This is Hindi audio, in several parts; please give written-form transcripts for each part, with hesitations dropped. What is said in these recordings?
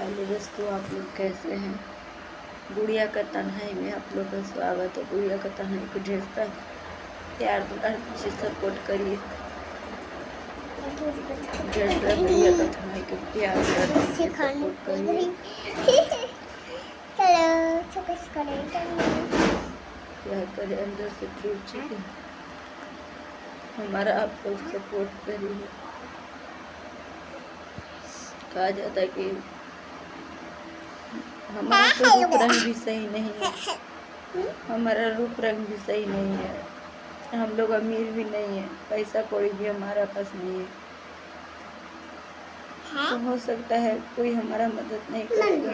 हेलो दोस्तों, आप लोग कैसे हैं। गुड़िया का तन्हाई में आप लोग का स्वागत है। गुड़िया का तन्हाई को ढेर सारा प्यार दुलार से सपोर्ट करिए। ढेर सारा गुड़िया का तन्हाई को प्यार दुलार से सपोर्ट करिए। क्या करें, अंदर से टूट चुके। हमारा आप लोग सपोर्ट करिए। कहा जाता है कि हमारा तो रूप रंग भी सही नहीं है, हमारा रूप रंग भी सही नहीं है, हम लोग अमीर भी नहीं है, पैसा कौड़ी भी हमारा पास नहीं है। तो हो सकता है कोई हमारा मदद नहीं करेगा।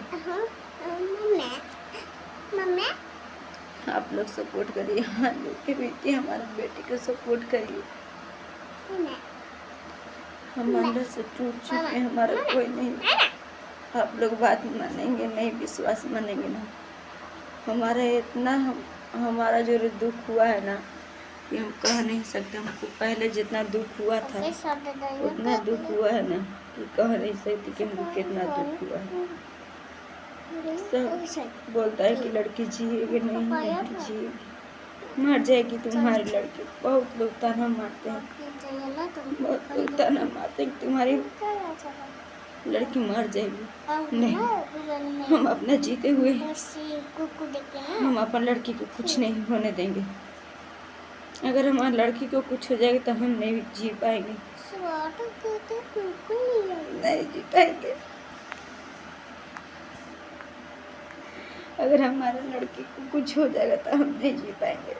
आप लोग सपोर्ट करिए। हाँ लोग बेटी, हमारे बेटे को सपोर्ट करिए। हम अंदर से टूट चुके हैं, हमारा कोई नहीं। आप लोग बात मानेंगे नहीं, विश्वास मानेंगे ना। हमारा इतना हमारा जो दुख हुआ है ना कि हम कह नहीं सकते। हमको पहले जितना दुख हुआ था उतना दुख हुआ है ना कि कह नहीं सकते कि हमको कितना दुख हुआ है। सब बोलता है कि लड़की जिएगी नहीं, लड़की जिएगी, मर जाएगी तुम्हारी लड़की। बहुत लोग ताना मारते हैं, बहुत लोग ताना मारते हैं कि तुम्हारी लड़की मर जाएगी। नहीं, हम अपना जीते हुए हम अपन लड़की को कुछ नहीं होने देंगे। अगर हमारी लड़की को कुछ हो जाएगा तो हम नहीं जी पाएंगे, नहीं जी पाएंगे। अगर हमारे लड़की को कुछ हो जाएगा तो हम नहीं जी पाएंगे।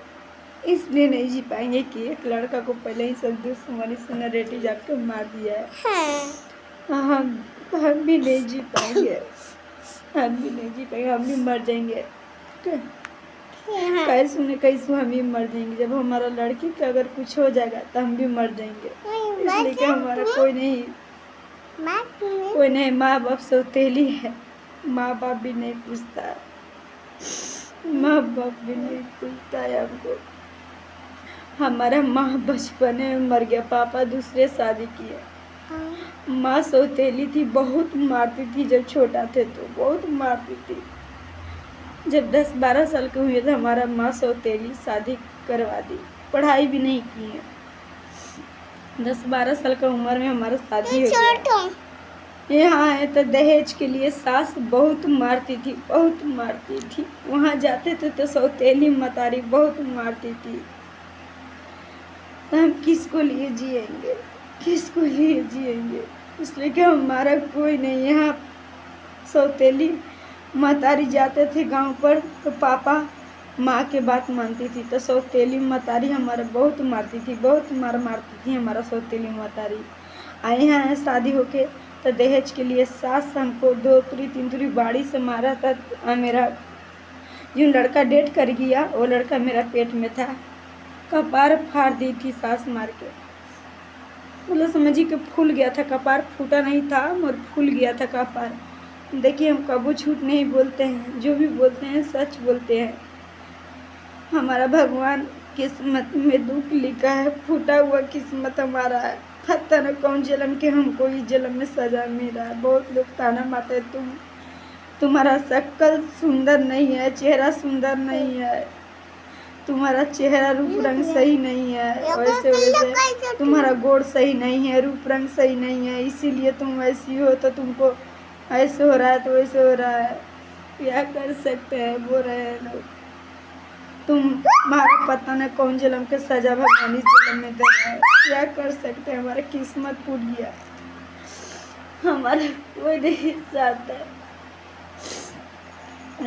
इसलिए नहीं जी पाएंगे कि एक लड़का को पहले ही सब दुश्मनी से नरेटी जाकर मार दिया है। हम भी नहीं जी पाएंगे, हम भी नहीं जी पाएंगे, हम भी मर जाएंगे। कैसे हम भी मर जाएंगे। जब हमारा लड़की का अगर कुछ हो जाएगा तो हम भी मर जाएंगे। इसलिए कि हमारा कोई नहीं, माँ बाप सौतेली है, माँ बाप भी नहीं पूछता, माँ बाप भी नहीं पूछता है हमको। हमारा माँ बचपन में मर गया, पापा दूसरे शादी किए। माँ सौतेली थी, बहुत मारती थी। जब छोटा थे तो बहुत मारती थी। जब 10-12 साल के हुए तो हमारा माँ सौतेली शादी करवा दी, पढ़ाई भी नहीं की है। 10-12 साल का उम्र में हमारा शादी हो गया। यहाँ है तो दहेज के लिए सास बहुत मारती थी, बहुत मारती थी। वहाँ जाते थे तो सौतेली मतारी बहुत मारती थी। तो हम किसको लिए जिएंगे, किसको लिए जिएंगे। इसलिए कि हमारा कोई नहीं। यहाँ सौतेली मतारी जाते थे गांव पर तो पापा माँ के बात मानती थी, तो सौतेली मतारी हमारा बहुत मारती थी, बहुत मारती थी हमारा सौतेली मतारी। आए यहाँ शादी होके तो दहेज के लिए सास हमको 2-3 बाड़ी से मारा था। मेरा जो लड़का डेट कर गया वो लड़का मेरा पेट में था, कपार फाड़ दी थी सास मार के। मतलब समझिए कि फूल गया था, कपार फूटा नहीं था मगर फूल गया था कपार। देखिए हम कबू झूठ नहीं बोलते हैं, जो भी बोलते हैं सच बोलते हैं। हमारा भगवान किस्मत में दुख लिखा है, फूटा हुआ किस्मत हमारा है। पता न कौन जन्म के हमको इस जन्म में सजा मिला है। बहुत लोग ताना मारते हैं, तुम्हारा शक्ल सुंदर नहीं है, चेहरा सुंदर नहीं है, तुम्हारा चेहरा रूप रंग सही नहीं है, वैसे तुम्हारा गोड़ सही नहीं है, रूप रंग सही नहीं है, इसीलिए तुम ऐसी हो। तो तुमको ऐसे हो रहा है तो वैसे हो रहा है, क्या कर सकते हैं, बोल रहे हैं लोग। तुम्हारा पता न कौन जन्म के सजा भगवान इस जन्म में दे रहा है, क्या कर सकते हैं। हमारा किस्मत फूट गया, हमारा कोई नहीं चाहता है,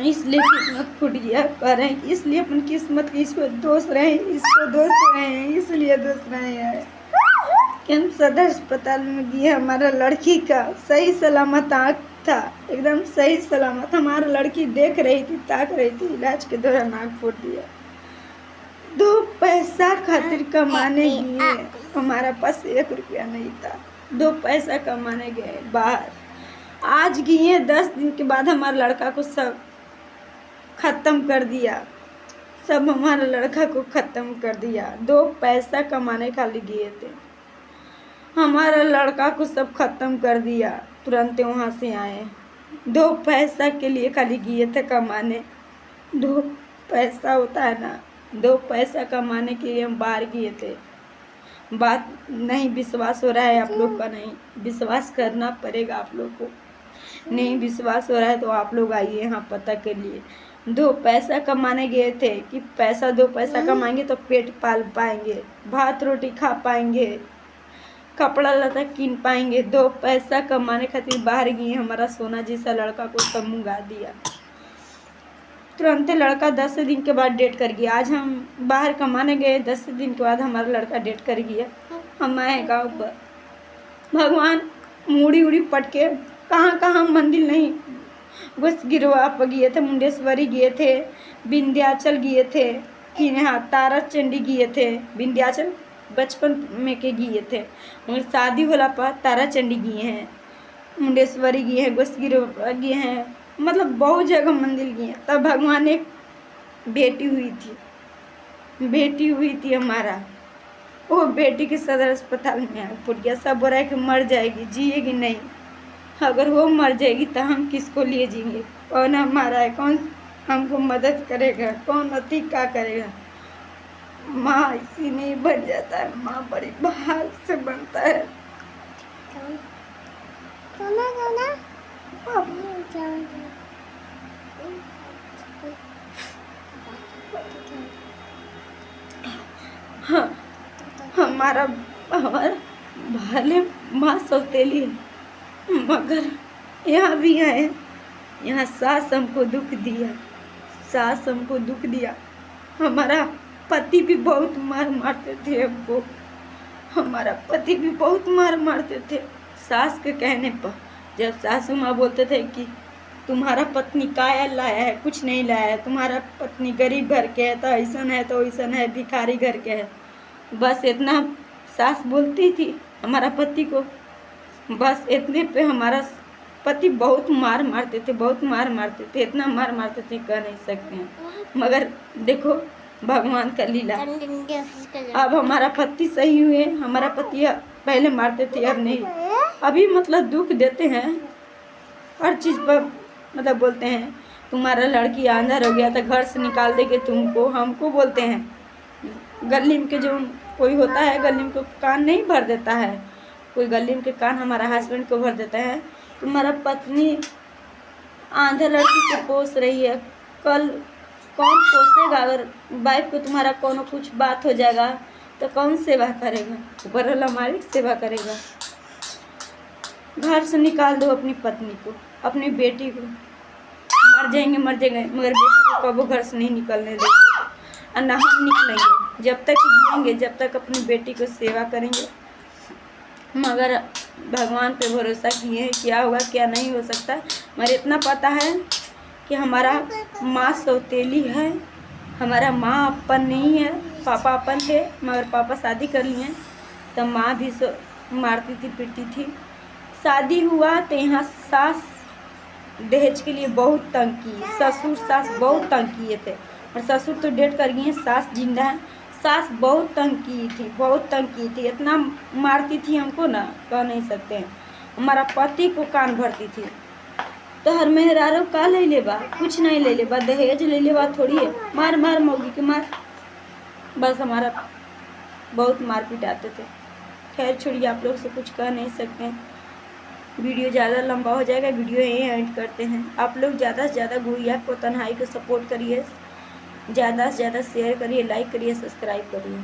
इसलिए किस्मत फूट गया। कह रहे हैं इसलिए अपन किस्मत की इसको दोष रहे हैं, इसको दोष रहे हैं, इसलिए दोष रहे हैं कि हम सदर अस्पताल में गए। हमारा लड़की का सही सलामत आँख था, एकदम सही सलामत। हमारा लड़की देख रही थी, ताक रही थी, इलाज के दौरान आँख फूट दिया। 2 पैसा खातिर कमाने गए, हमारा पास 1 रुपया नहीं था। 2 पैसा कमाने गए बाहर, आज गए 10 दिन के बाद हमारे लड़का को सब ख़त्म कर दिया, सब हमारा लड़का को ख़त्म कर दिया। 2 पैसा कमाने खाली गए थे, हमारा लड़का को सब ख़त्म कर दिया। तुरंत वहाँ से आए, 2 पैसा के लिए खाली गए थे कमाने। 2 पैसा होता है ना, 2 पैसा कमाने के लिए हम बाहर गए थे। बात नहीं विश्वास हो रहा है आप लोग का, नहीं विश्वास करना पड़ेगा आप लोग को। नहीं विश्वास हो रहा है तो आप लोग आइए यहाँ पता कर लिए। 2 पैसा कमाने गए थे कि 2 पैसा कमाएंगे तो पेट पाल पाएंगे, भात रोटी खा पाएंगे, कपड़ा लता किन पाएंगे। 2 पैसा कमाने खातिर बाहर गए। हमारा सोना जैसा लड़का को सब मुंगा दिया। तुरंत लड़का 10 दिन के बाद डेट कर गया। आज हम बाहर कमाने गए, 10 दिन के बाद हमारा लड़का डेट कर गया। हम आए गाँव पर, भगवान मूड़ी उड़ी पटके कहाँ कहाँ मंदिर नहीं, बस गिरवा पर गए थे, मुंडेश्वरी गए थे, विंध्याचल गए थे, फिर यहाँ तारा चंडी गए थे। विंध्याचल बचपन में के गए थे, मगर शादी होला पर तारा चंडी गए हैं, मुंडेश्वरी गए हैं, बस गिरवा गए हैं, मतलब बहुत जगह मंदिर गए हैं। तब भगवान एक बेटी हुई थी हमारा। वो बेटी के सदर अस्पताल में आग फूट गया। सब बोल रहा है कि मर जाएगी, जिएगी नहीं। अगर वो मर जाएगी तो हम किसको लिए जिएंगे? कौन हमारा है, कौन हमको मदद करेगा, कौन अति क्या करेगा? माँ इसी नहीं बन जाता है, माँ बड़ी बाहर से बनता है। हाँ, हमारा भले माँ सौतेली है, मगर यहाँ भी आए, यहाँ सास हमको दुख दिया। हमारा पति भी बहुत मार मारते थे हमको, हमारा पति भी बहुत मार मारते थे सास के कहने पर। जब सासू माँ बोलते थे कि तुम्हारा पत्नी काया लाया है, कुछ नहीं लाया है, तुम्हारा पत्नी गरीब घर के है, तो ऐसा है, भिखारी घर के है, बस इतना सास बोलती थी हमारा पति को। बस इतने पे हमारा पति बहुत मार मारते थे, इतना मार मारते थे कह नहीं सकते हैं। मगर देखो भगवान का लीला, अब हमारा पति सही हुए। हमारा पति पहले मारते थे, अब नहीं, अभी मतलब दुख देते हैं हर चीज़ पर, मतलब बोलते हैं तुम्हारा लड़की अंदर हो गया तो घर से निकाल देंगे तुमको, हमको बोलते हैं। गली में के जो कोई होता है, गली में को कान नहीं भर देता है, कोई गली में के कान हमारा हस्बैंड को भर देता है। तुम्हारा पत्नी आंधा लड़की को पोस रही है, कल कौन पोसेगा? अगर वाइफ को तुम्हारा कोनो कुछ बात हो जाएगा तो कौन सेवा करेगा? ऊपर वाला मालिक सेवा करेगा। घर से निकाल दो अपनी पत्नी को, अपनी बेटी को। मर जाएंगे मगर बेटी को कबो घर से नहीं निकलने देंगे, और ना हम निकलेंगे। जब तक जिएंगे, जब तक अपनी बेटी को सेवा करेंगे। मगर भगवान पे भरोसा किए हैं, क्या होगा क्या नहीं हो सकता। मगर इतना पता है कि हमारा माँ सौतेली है, हमारा माँ अपन नहीं है। पापा अपन थे, मगर पापा शादी कर लिए, तो माँ भी मारती थी, पीटती थी। शादी हुआ तो यहाँ सास दहेज के लिए बहुत तंग की, ससुर सास बहुत तंग किए थे। और ससुर तो डेट कर गए, सास जिंदा है। सास बहुत तंग की थी, इतना मारती थी हमको ना, कह नहीं सकते हैं। हमारा पति को कान भरती थी। तो हर मेहरारो का ले लेबा, कुछ नहीं ले लेबा, दहेज ले लेबा थोड़ी है, मार मौगी के मार। बस हमारा बहुत मार पिटाते थे। खैर छोड़िए, आप लोग से कुछ कह नहीं सकते हैं। वीडियो ज़्यादा लंबा हो जाएगा, वीडियो यहीं एंड करते हैं। आप लोग ज़्यादा से ज़्यादा गुड़िया को, तन्हाई को सपोर्ट करिए, ज़्यादा से ज़्यादा शेयर करिए, लाइक करिए, सब्सक्राइब करिए।